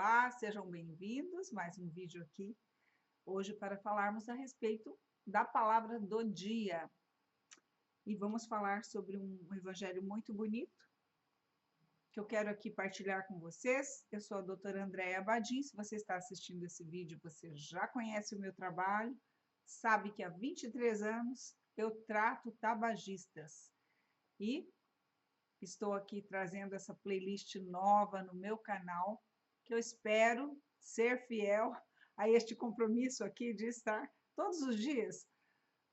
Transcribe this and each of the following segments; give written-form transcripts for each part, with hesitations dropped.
Olá, sejam bem-vindos, mais um vídeo aqui, hoje para falarmos a respeito da palavra do dia. E vamos falar sobre um evangelho muito bonito, que eu quero aqui partilhar com vocês. Eu sou a doutora Andréia Badim, se você está assistindo esse vídeo, você já conhece o meu trabalho, sabe que há 23 anos eu trato tabagistas. E estou aqui trazendo essa playlist nova no meu canal, que eu espero ser fiel a este compromisso aqui de estar todos os dias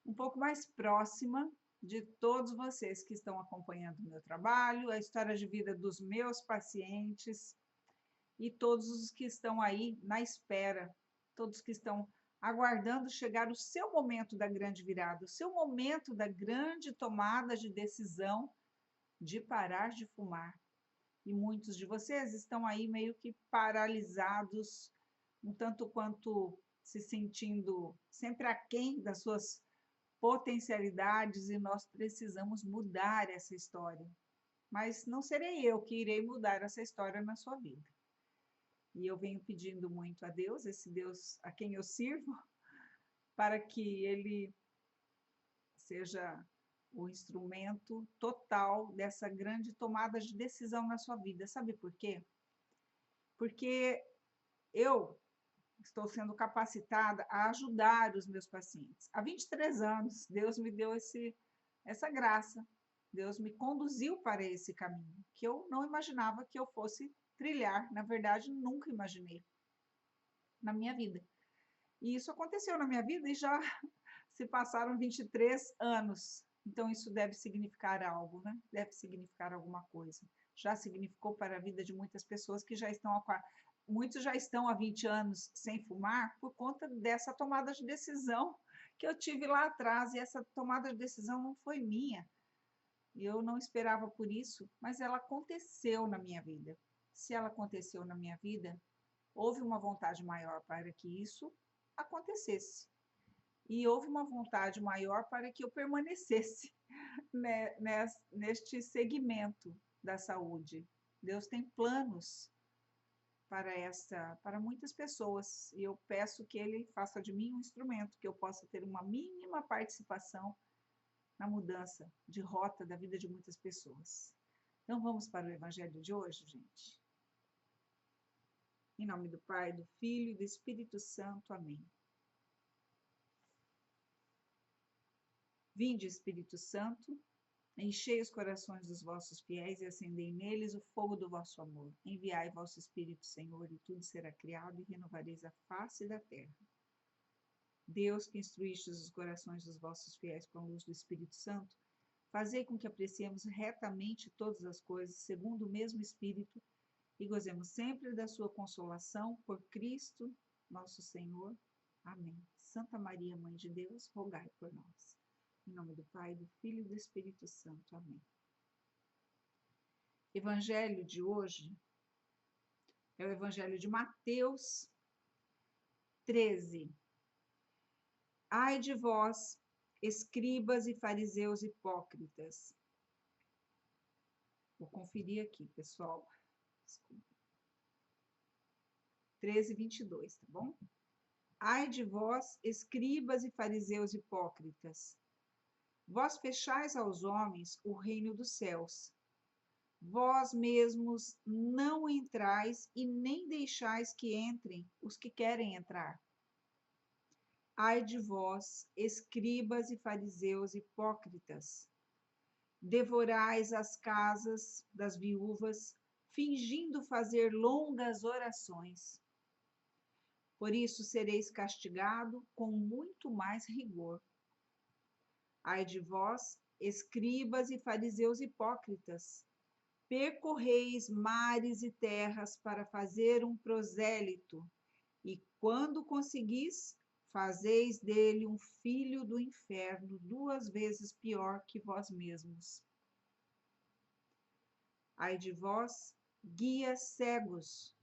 um pouco mais próxima de todos vocês que estão acompanhando o meu trabalho, a história de vida dos meus pacientes e todos os que estão aí na espera, todos que estão aguardando chegar o seu momento da grande virada, o seu momento da grande tomada de decisão de parar de fumar. E muitos de vocês estão aí meio que paralisados, um tanto quanto se sentindo sempre aquém das suas potencialidades, e nós precisamos mudar essa história. Mas não serei eu que irei mudar essa história na sua vida. E eu venho pedindo muito a Deus, esse Deus a quem eu sirvo, para que Ele seja o instrumento total dessa grande tomada de decisão na sua vida. Sabe por quê? Porque eu estou sendo capacitada a ajudar os meus pacientes. Há 23 anos, Deus me deu essa graça. Deus me conduziu para esse caminho, que eu não imaginava que eu fosse trilhar. Na verdade, nunca imaginei na minha vida. E isso aconteceu na minha vida e já se passaram 23 anos. Então, isso deve significar algo, né? Deve significar alguma coisa. Já significou para a vida de muitas pessoas que já estão muitos já estão há 20 anos sem fumar por conta dessa tomada de decisão que eu tive lá atrás. E essa tomada de decisão não foi minha. Eu não esperava por isso, mas ela aconteceu na minha vida. Se ela aconteceu na minha vida, houve uma vontade maior para que isso acontecesse. E houve uma vontade maior para que eu permanecesse neste segmento da saúde. Deus tem planos para muitas pessoas, e eu peço que Ele faça de mim um instrumento, que eu possa ter uma mínima participação na mudança de rota da vida de muitas pessoas. Então vamos para o evangelho de hoje, gente? Em nome do Pai, do Filho e do Espírito Santo. Amém. Vinde, Espírito Santo, enchei os corações dos vossos fiéis e acendei neles o fogo do vosso amor. Enviai vosso Espírito, Senhor, e tudo será criado, e renovareis a face da terra. Deus, que instruístes os corações dos vossos fiéis com a luz do Espírito Santo, fazei com que apreciemos retamente todas as coisas, segundo o mesmo Espírito, e gozemos sempre da sua consolação, por Cristo, nosso Senhor. Amém. Santa Maria, Mãe de Deus, rogai por nós. Em nome do Pai, do Filho e do Espírito Santo. Amém. Evangelho de hoje é o Evangelho de Mateus 13. Ai de vós, escribas e fariseus hipócritas. Vou conferir aqui, pessoal. Desculpa. 13, 22, tá bom? Ai de vós, escribas e fariseus hipócritas. Vós fechais aos homens o reino dos céus. Vós mesmos não entrais e nem deixais que entrem os que querem entrar. Ai de vós, escribas e fariseus hipócritas. Devorais as casas das viúvas, fingindo fazer longas orações. Por isso sereis castigado com muito mais rigor. Ai de vós, escribas e fariseus hipócritas, percorreis mares e terras para fazer um prosélito, e quando conseguis, fazeis dele um filho do inferno 2 vezes pior que vós mesmos. Ai de vós, guias cegos,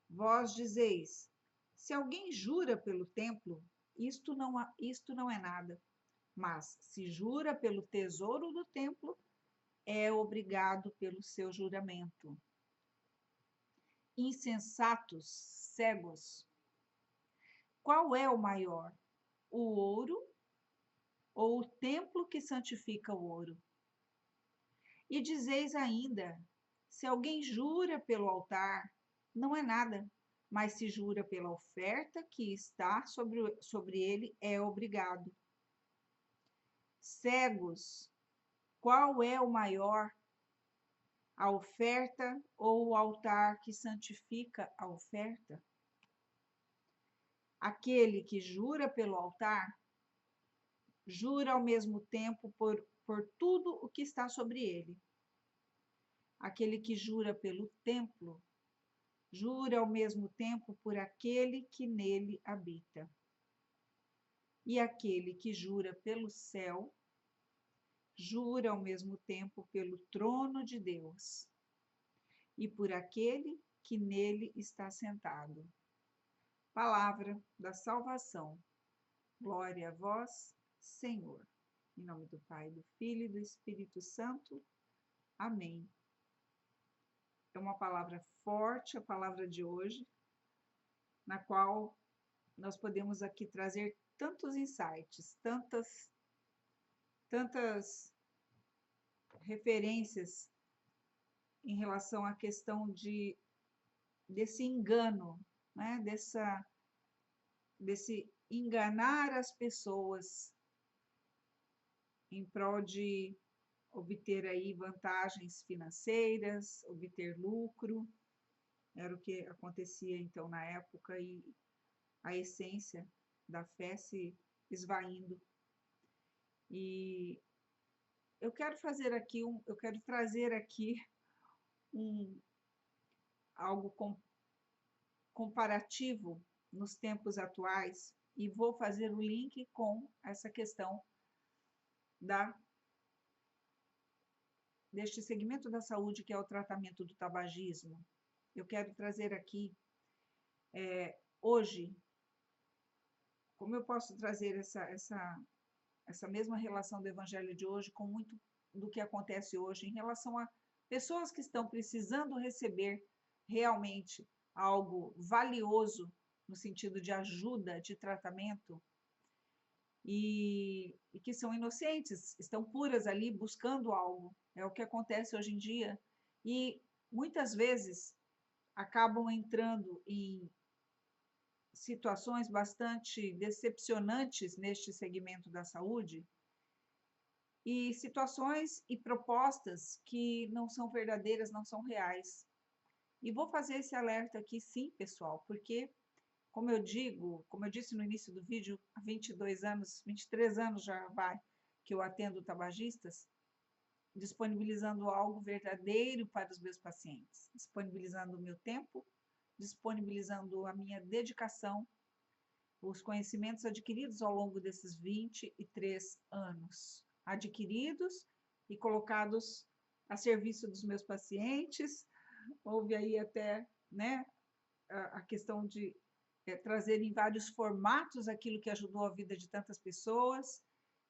vós dizeis, se alguém jura pelo templo, isto não é nada. Mas, se jura pelo tesouro do templo, é obrigado pelo seu juramento. insensatos, cegos. Qual é o maior, o ouro ou o templo que santifica o ouro? E dizeis ainda: se alguém jura pelo altar, não é nada, mas se jura pela oferta que está sobre ele, é obrigado. Cegos, qual é o maior, a oferta ou o altar que santifica a oferta? Aquele que jura pelo altar, jura ao mesmo tempo por tudo o que está sobre ele. Aquele que jura pelo templo, jura ao mesmo tempo por aquele que nele habita. E aquele que jura pelo céu, jura ao mesmo tempo pelo trono de Deus e por aquele que nele está sentado. Palavra da salvação. Glória a vós, Senhor. Em nome do Pai, do Filho e do Espírito Santo. Amém. É uma palavra forte, a palavra de hoje, na qual nós podemos aqui trazer tantos insights, tantas referências em relação à questão desse engano, né? Desse enganar as pessoas em prol de obter aí vantagens financeiras, obter lucro. Era o que acontecia então na época e a essência da fé se esvaindo. E eu quero trazer aqui algo comparativo nos tempos atuais e vou fazer o link com essa questão deste segmento da saúde, que é o tratamento do tabagismo. Eu quero trazer aqui, hoje, como eu posso trazer essa mesma relação do evangelho de hoje com muito do que acontece hoje em relação a pessoas que estão precisando receber realmente algo valioso no sentido de ajuda, de tratamento, e que são inocentes, estão puras ali buscando algo. É o que acontece hoje em dia. E muitas vezes acabam entrando em situações bastante decepcionantes neste segmento da saúde, e situações e propostas que não são verdadeiras, não são reais. E vou fazer esse alerta aqui sim, pessoal, porque, como eu disse no início do vídeo, há 22 anos, 23 anos já vai, que eu atendo tabagistas, disponibilizando algo verdadeiro para os meus pacientes, disponibilizando o meu tempo, disponibilizando a minha dedicação, os conhecimentos adquiridos ao longo desses 23 anos, adquiridos e colocados a serviço dos meus pacientes. Houve aí até, né, a questão de trazer em vários formatos aquilo que ajudou a vida de tantas pessoas.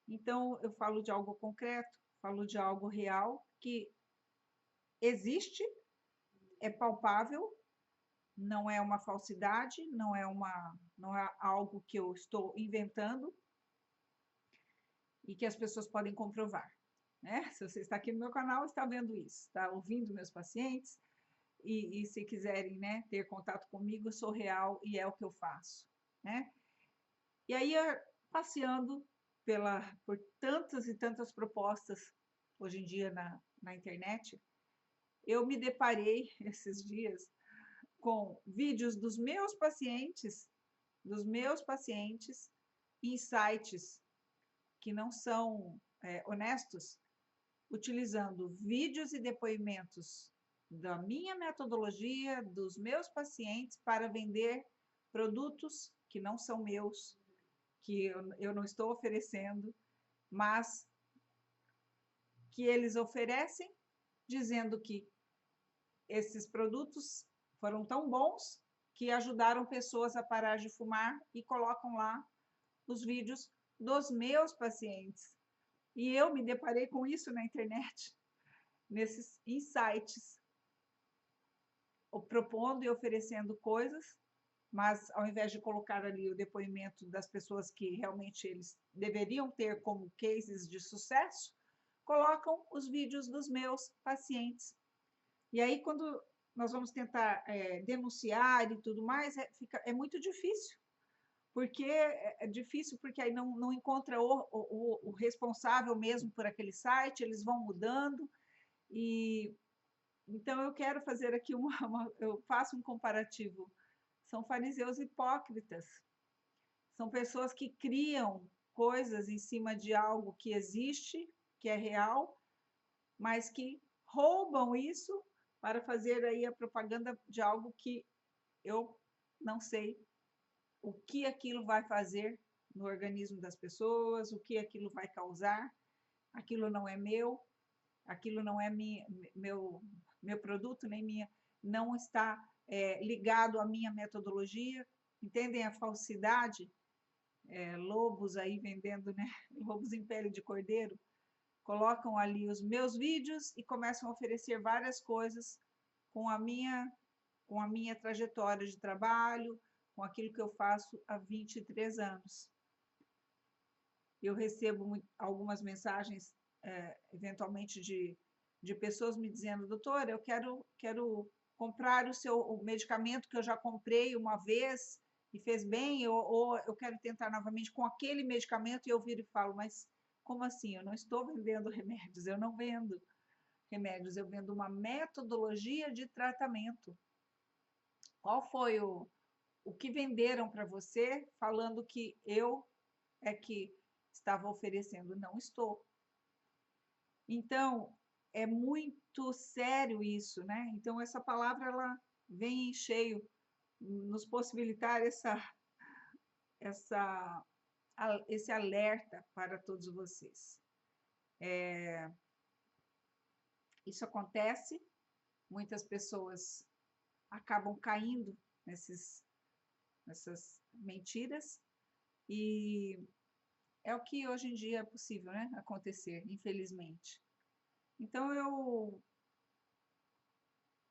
Então, eu falo de algo concreto, falo de algo real, que existe, é palpável, não é uma falsidade, não é algo que eu estou inventando e que as pessoas podem comprovar, né? Se você está aqui no meu canal, está vendo isso, está ouvindo meus pacientes, e se quiserem, né, ter contato comigo, eu sou real e é o que eu faço, né? E aí, passeando por tantas e tantas propostas hoje em dia na internet, eu me deparei esses dias com vídeos dos meus pacientes em sites que não são honestos, utilizando vídeos e depoimentos da minha metodologia, dos meus pacientes, para vender produtos que não são meus, que eu não estou oferecendo, mas que eles oferecem, dizendo que esses produtos foram tão bons que ajudaram pessoas a parar de fumar, e colocam lá os vídeos dos meus pacientes. E eu me deparei com isso na internet, nesses insights, propondo e oferecendo coisas, mas ao invés de colocar ali o depoimento das pessoas que realmente eles deveriam ter como cases de sucesso, colocam os vídeos dos meus pacientes. E aí, quando nós vamos tentar denunciar e tudo mais, é muito difícil, porque é difícil porque aí não encontra o responsável mesmo por aquele site, eles vão mudando, e então eu quero fazer aqui eu faço um comparativo. São fariseus hipócritas, são pessoas que criam coisas em cima de algo que existe, que é real, mas que roubam isso para fazer aí a propaganda de algo que eu não sei o que aquilo vai fazer no organismo das pessoas, o que aquilo vai causar. Aquilo não é meu, aquilo não é meu produto, nem minha, não está ligado à minha metodologia. Entendem a falsidade? Lobos aí vendendo, né? Lobos em pele de cordeiro, colocam ali os meus vídeos e começam a oferecer várias coisas com a minha trajetória de trabalho, com aquilo que eu faço há 23 anos. Eu recebo algumas mensagens, eventualmente, de pessoas me dizendo: doutora, eu quero comprar o medicamento que eu já comprei uma vez e fez bem, ou eu quero tentar novamente com aquele medicamento, e eu viro e falo: mas como assim? Eu não estou vendendo remédios, eu não vendo remédios, eu vendo uma metodologia de tratamento. Qual foi o que venderam para você falando que eu é que estava oferecendo? Não estou. Então, é muito sério isso, né? Então, essa palavra, ela vem em cheio nos possibilitar esse alerta para todos vocês. Isso acontece, muitas pessoas acabam caindo nessas mentiras, e é o que hoje em dia é possível, né, acontecer, infelizmente. Então,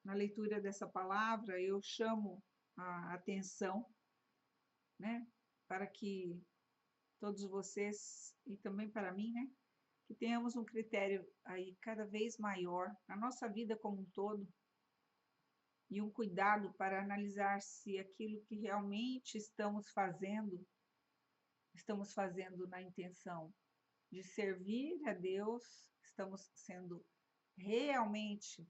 na leitura dessa palavra, eu chamo a atenção, né, para que todos vocês, e também para mim, né, que tenhamos um critério aí cada vez maior na nossa vida como um todo, e um cuidado para analisar se aquilo que realmente estamos fazendo na intenção de servir a Deus, estamos sendo realmente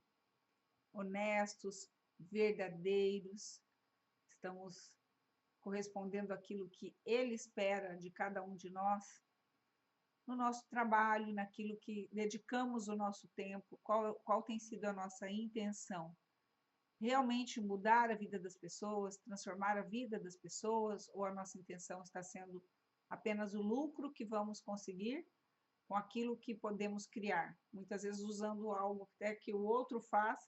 honestos, verdadeiros, estamos correspondendo àquilo que Ele espera de cada um de nós, no nosso trabalho, naquilo que dedicamos o nosso tempo, qual tem sido a nossa intenção. Realmente mudar a vida das pessoas, transformar a vida das pessoas, ou a nossa intenção está sendo apenas o lucro que vamos conseguir com aquilo que podemos criar, muitas vezes usando algo até que o outro faz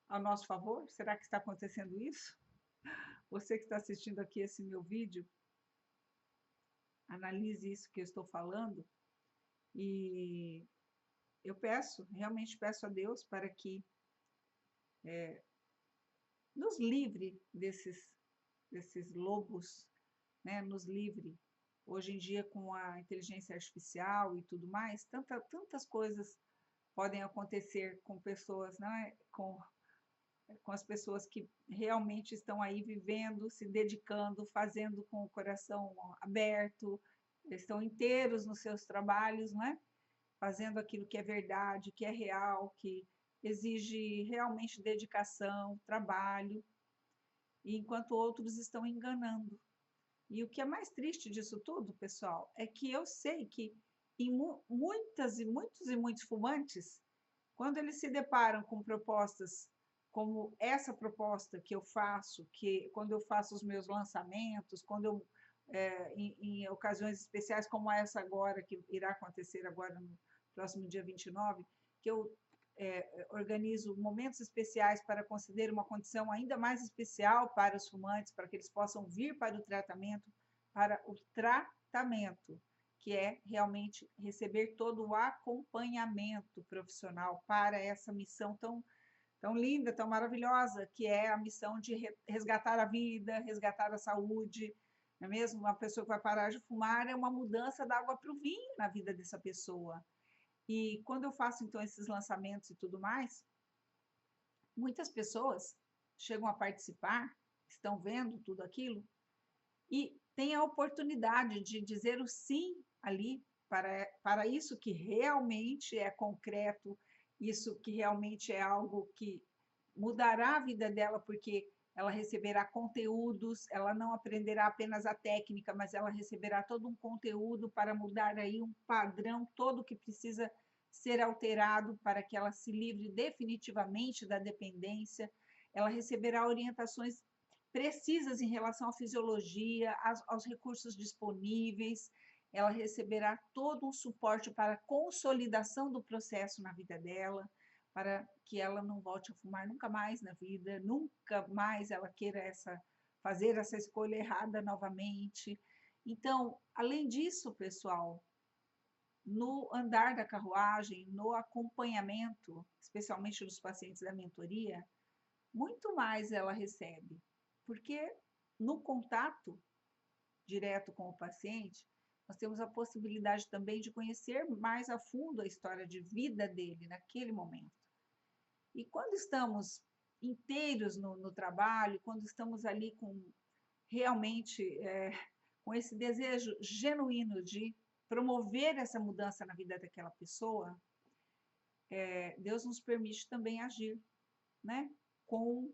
a nosso favor? Será que está acontecendo isso? Você que está assistindo aqui esse meu vídeo, analise isso que eu estou falando, e eu realmente peço a Deus para que nos livre desses lobos, né? Nos livre. Hoje em dia, com a inteligência artificial e tudo mais, tantas coisas podem acontecer com pessoas, né? Com as pessoas que realmente estão aí vivendo, se dedicando, fazendo com o coração aberto, estão inteiros nos seus trabalhos, não é? Fazendo aquilo que é verdade, que é real, que exige realmente dedicação, trabalho, e enquanto outros estão enganando. E o que é mais triste disso tudo, pessoal, é que eu sei que em muitos fumantes, quando eles se deparam com propostas como essa proposta que eu faço, que quando eu faço os meus lançamentos, quando eu em ocasiões especiais como essa agora, que irá acontecer agora no próximo dia 29, que eu organizo momentos especiais para conceder uma condição ainda mais especial para os fumantes, para que eles possam vir para o tratamento, que é realmente receber todo o acompanhamento profissional para essa missão tão linda, tão maravilhosa, que é a missão de resgatar a vida, resgatar a saúde, não é mesmo? Uma pessoa que vai parar de fumar é uma mudança da água para o vinho na vida dessa pessoa. E quando eu faço, então, esses lançamentos e tudo mais, muitas pessoas chegam a participar, estão vendo tudo aquilo, e têm a oportunidade de dizer o sim ali para isso que realmente é concreto, isso que realmente é algo que mudará a vida dela, porque ela receberá conteúdos, ela não aprenderá apenas a técnica, mas ela receberá todo um conteúdo para mudar aí um padrão todo que precisa ser alterado para que ela se livre definitivamente da dependência. Ela receberá orientações precisas em relação à fisiologia, aos recursos disponíveis, ela receberá todo um suporte para a consolidação do processo na vida dela, para que ela não volte a fumar nunca mais na vida, nunca mais ela queira fazer essa escolha errada novamente. Então, além disso, pessoal, no andar da carruagem, no acompanhamento, especialmente dos pacientes da mentoria, muito mais ela recebe, porque no contato direto com o paciente, nós temos a possibilidade também de conhecer mais a fundo a história de vida dele naquele momento. E quando estamos inteiros no trabalho, quando estamos ali com realmente com esse desejo genuíno de promover essa mudança na vida daquela pessoa, Deus nos permite também agir, né? Com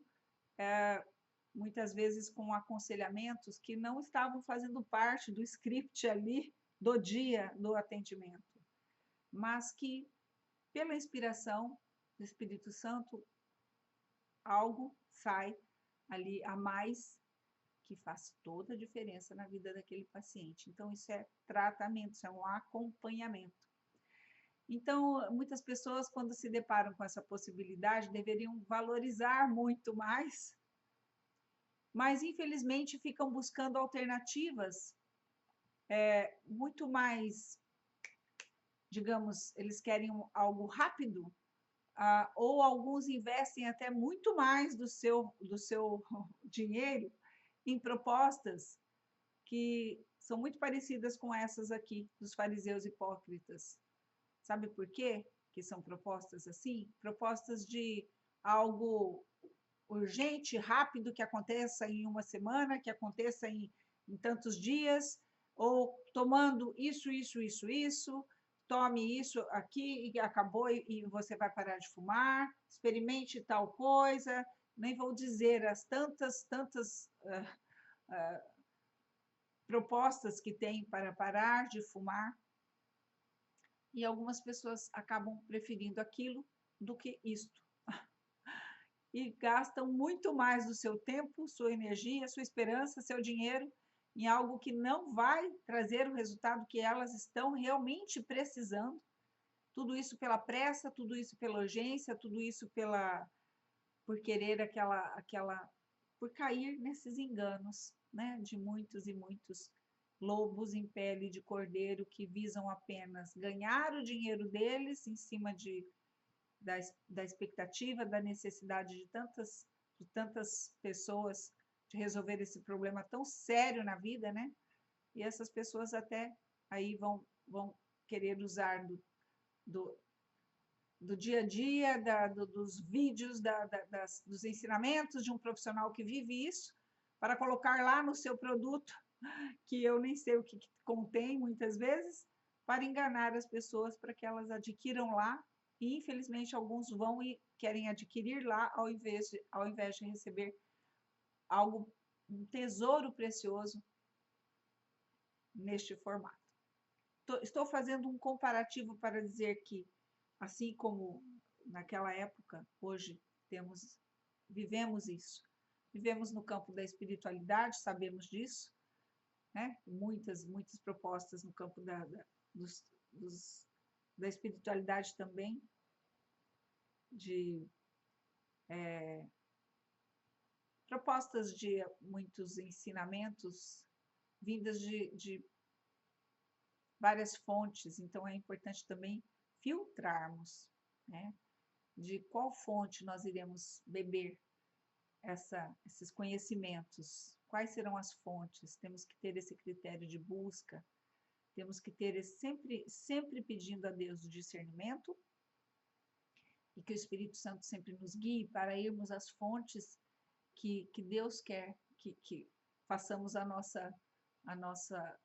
muitas vezes com aconselhamentos que não estavam fazendo parte do script ali do dia do atendimento, mas que pela inspiração do Espírito Santo algo sai ali a mais que faz toda a diferença na vida daquele paciente. Então, isso é tratamento, isso é um acompanhamento. Então, muitas pessoas, quando se deparam com essa possibilidade, deveriam valorizar muito mais, mas infelizmente ficam buscando alternativas muito mais, digamos, eles querem algo rápido, ou alguns investem até muito mais do seu dinheiro em propostas que são muito parecidas com essas aqui, dos fariseus hipócritas. Sabe por quê que são propostas assim? Propostas de algo urgente, rápido, que aconteça em uma semana, que aconteça em tantos dias, ou tomando isso, tome isso aqui e acabou e você vai parar de fumar, experimente tal coisa, nem vou dizer as tantas propostas que tem para parar de fumar, e algumas pessoas acabam preferindo aquilo do que isto. E gastam muito mais do seu tempo, sua energia, sua esperança, seu dinheiro em algo que não vai trazer o resultado que elas estão realmente precisando. Tudo isso pela pressa, tudo isso pela urgência, tudo isso por querer por cair nesses enganos, né, de muitos e muitos lobos em pele de cordeiro que visam apenas ganhar o dinheiro deles em cima da expectativa, da necessidade de tantas pessoas de resolver esse problema tão sério na vida, né? E essas pessoas até aí vão querer usar do dia a dia, dos vídeos, dos ensinamentos de um profissional que vive isso, para colocar lá no seu produto, que eu nem sei o que contém muitas vezes, para enganar as pessoas para que elas adquiram lá, e infelizmente alguns vão e querem adquirir lá ao invés de receber algo, um tesouro precioso neste formato. Estou fazendo um comparativo para dizer que, assim como naquela época, hoje vivemos isso. Vivemos no campo da espiritualidade, sabemos disso, né? Muitas propostas no campo da espiritualidade também, de propostas de muitos ensinamentos vindas de várias fontes, então é importante também filtrarmos, né? de qual fonte nós iremos beber esses conhecimentos. Quais serão as fontes? Temos que ter esse critério de busca, temos que ter sempre pedindo a Deus o discernimento e que o Espírito Santo sempre nos guie para irmos às fontes que Deus quer que façamos a nossa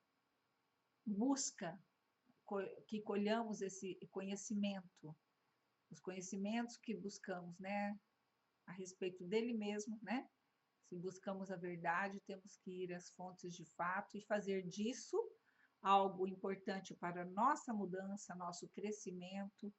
busca, que colhamos esse conhecimento, os conhecimentos que buscamos, né, a respeito dele mesmo, né? Se buscamos a verdade, temos que ir às fontes de fato e fazer disso algo importante para nossa mudança, nosso crescimento,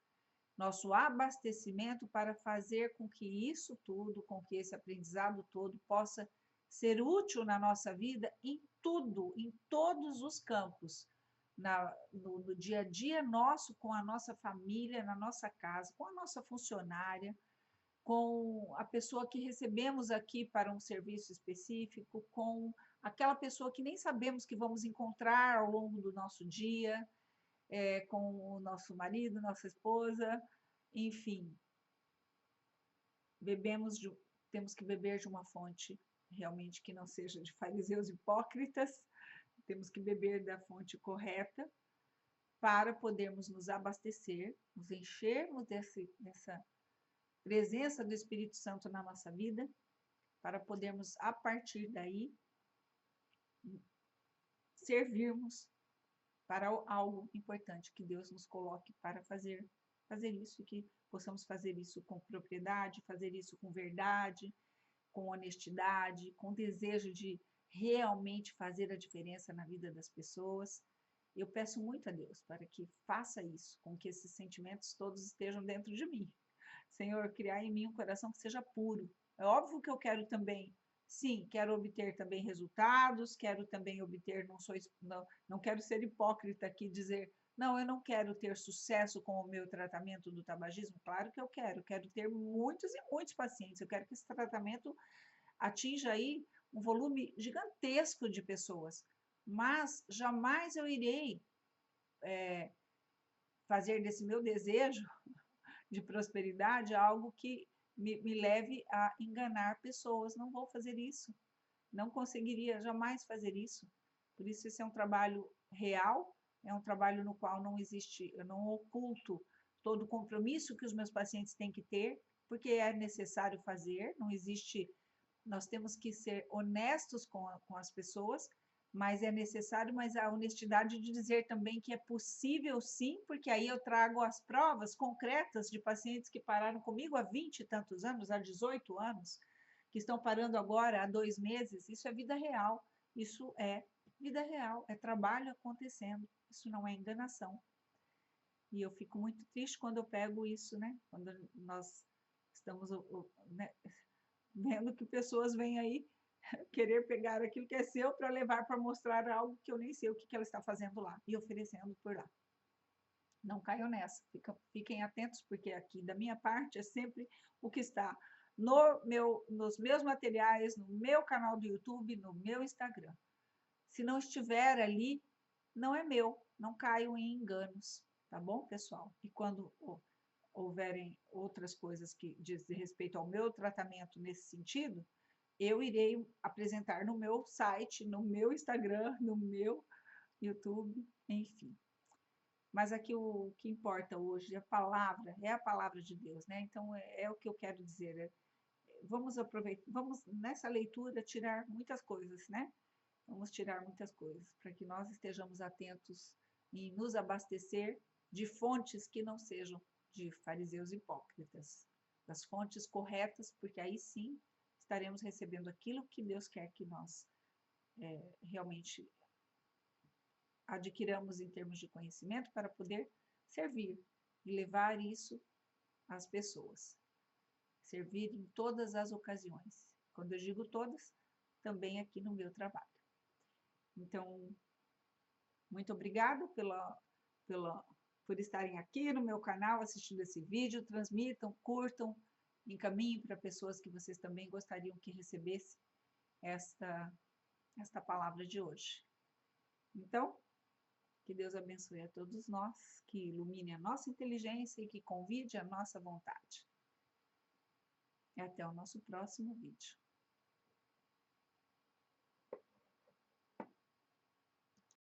nosso abastecimento, para fazer com que isso tudo, com que esse aprendizado todo possa ser útil na nossa vida em tudo, em todos os campos, no dia a dia nosso, com a nossa família, na nossa casa, com a nossa funcionária, com a pessoa que recebemos aqui para um serviço específico, com aquela pessoa que nem sabemos que vamos encontrar ao longo do nosso dia, com o nosso marido, nossa esposa, enfim, temos que beber de uma fonte realmente que não seja de fariseus hipócritas, temos que beber da fonte correta para podermos nos abastecer, nos enchermos dessa presença do Espírito Santo na nossa vida, para podermos, a partir daí, servirmos para algo importante que Deus nos coloque para fazer isso e que possamos fazer isso com propriedade, fazer isso com verdade, com honestidade, com desejo de realmente fazer a diferença na vida das pessoas. Eu peço muito a Deus para que faça isso, com que esses sentimentos todos estejam dentro de mim. Senhor, criar em mim um coração que seja puro. É óbvio que eu quero também, sim, quero obter também resultados, quero também obter, não quero ser hipócrita aqui e dizer, não, eu não quero ter sucesso com o meu tratamento do tabagismo. Claro que eu quero ter muitos e muitos pacientes, eu quero que esse tratamento atinja aí um volume gigantesco de pessoas, mas jamais eu irei fazer desse meu desejo de prosperidade algo que me leve a enganar pessoas. Não vou fazer isso. Não conseguiria jamais fazer isso. Por isso, esse é um trabalho real, é um trabalho no qual não existe, eu não oculto todo o compromisso que os meus pacientes têm que ter, porque é necessário fazer, não existe, nós temos que ser honestos com as pessoas, mas é necessário, mas a honestidade de dizer também que é possível sim, porque aí eu trago as provas concretas de pacientes que pararam comigo há 20 e tantos anos, há 18 anos, que estão parando agora há 2 meses, isso é vida real, isso é vida real, é trabalho acontecendo, isso não é enganação. E eu fico muito triste quando eu pego isso, né? Quando nós estamos né, vendo que pessoas vêm aí querer pegar aquilo que é seu para levar para mostrar algo que eu nem sei o que ela está fazendo lá e oferecendo por lá. Não caiam nessa, fiquem atentos, porque aqui da minha parte é sempre o que está nos meus materiais, no meu canal do YouTube, no meu Instagram. Se não estiver ali, não é meu, não caiam em enganos, tá bom, pessoal? E quando houverem outras coisas que dizem respeito ao meu tratamento nesse sentido, eu irei apresentar no meu site, no meu Instagram, no meu YouTube, enfim. Mas aqui o que importa hoje é a palavra de Deus, né? Então é o que eu quero dizer. Vamos aproveitar, vamos nessa leitura tirar muitas coisas, né? Vamos tirar muitas coisas para que nós estejamos atentos em nos abastecer de fontes que não sejam de fariseus hipócritas, das fontes corretas, porque aí sim estaremos recebendo aquilo que Deus quer que nós realmente adquiramos em termos de conhecimento para poder servir e levar isso às pessoas. Servir em todas as ocasiões. Quando eu digo todas, também aqui no meu trabalho. Então, muito obrigada por estarem aqui no meu canal assistindo esse vídeo. Transmitam, curtam, encaminhem para pessoas que vocês também gostariam que recebessem esta palavra de hoje. Então, que Deus abençoe a todos nós, que ilumine a nossa inteligência e que convide a nossa vontade. e até o nosso próximo vídeo.